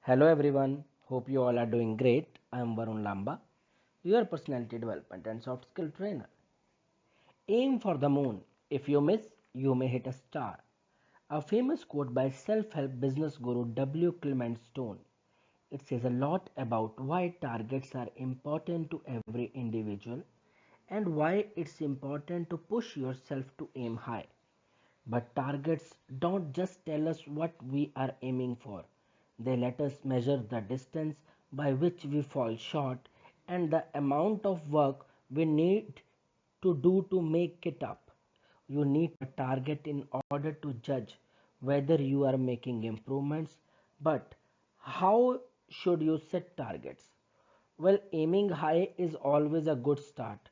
Hello everyone, hope you all are doing great. I am Varun Lamba, your personality development and soft skill trainer. Aim for the moon. If you miss, you may hit a star. A famous quote by self help business guru W. Clement Stone. It says a lot about why targets are important to every individual and why it's important to push yourself to aim high. But targets don't just tell us what we are aiming for, they let us measure the distance by which we fall short and the amount of work we need to do to make it up. You need a target in order to judge whether you are making improvements. But how should you set targets? Well, aiming high is always a good start,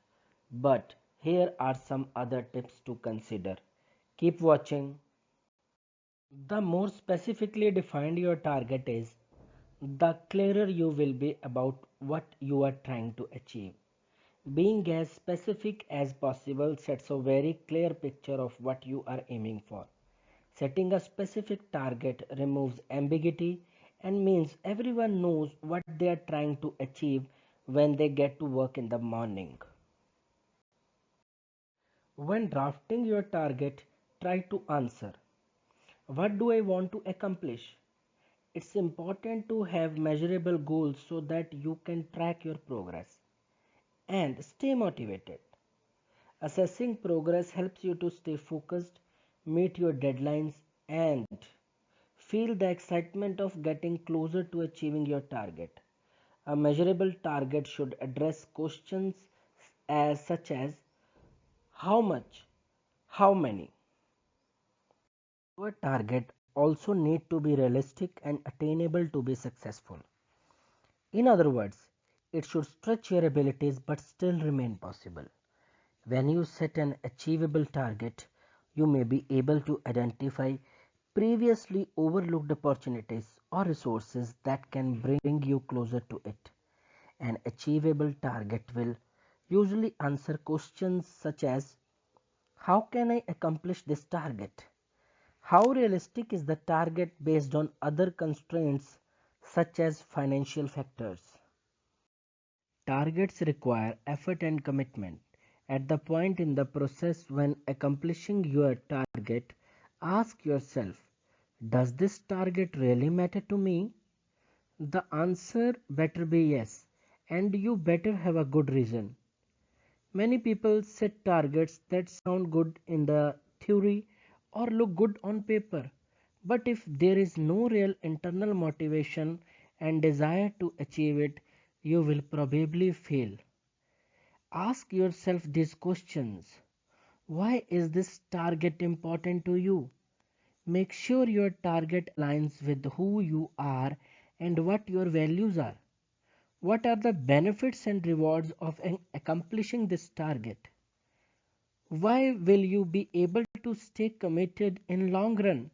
but here are some other tips to consider. Keep watching. The more specifically defined your target is, the clearer you will be about what you are trying to achieve. Being as specific as possible sets a very clear picture of what you are aiming for. Setting a specific target removes ambiguity and means everyone knows what they are trying to achieve when they get to work in the morning. When drafting your target, try to answer, what do I want to accomplish? It's important to have measurable goals so that you can track your progress and stay motivated. Assessing progress helps you to stay focused, meet your deadlines, and feel the excitement of getting closer to achieving your target. A measurable target should address questions such as how much, how many. Your target also need to be realistic and attainable to be successful. In other words, it should stretch your abilities but still remain possible. When you set an achievable target, you may be able to identify previously overlooked opportunities or resources that can bring you closer to it. An achievable target will usually answer questions such as, how can I accomplish this target? How realistic is the target based on other constraints such as financial factors? Targets require effort and commitment. At the point in the process when accomplishing your target, ask yourself, does this target really matter to me? The answer better be yes, and you better have a good reason. Many people set targets that sound good in the theory or look good on paper, but if there is no real internal motivation and desire to achieve it, you will probably fail. Ask yourself these questions. Why is this target important to you? Make sure your target aligns with who you are and what your values are. What are the benefits and rewards of accomplishing this target? Why will you be able to stay committed in long run?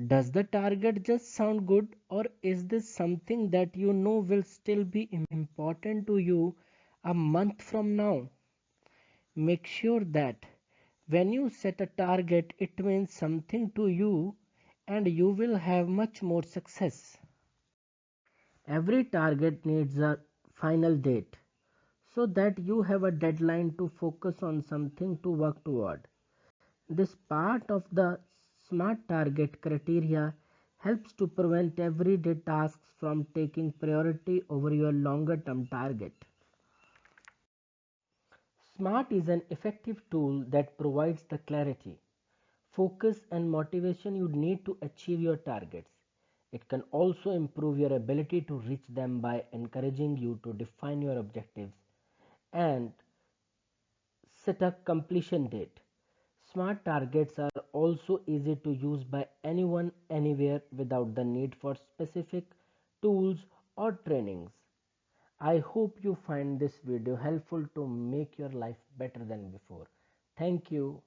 Does the target just sound good, or is this something that you know will still be important to you a month from now? Make sure that when you set a target, it means something to you and you will have much more success. Every target needs a final date so that you have a deadline to focus on something to work toward. This part of the SMART target criteria helps to prevent everyday tasks from taking priority over your longer term target. SMART is an effective tool that provides the clarity, focus, and motivation you need to achieve your targets. It can also improve your ability to reach them by encouraging you to define your objectives and set a completion date. Smart targets are also easy to use by anyone anywhere without the need for specific tools or trainings. I hope you find this video helpful to make your life better than before. Thank you.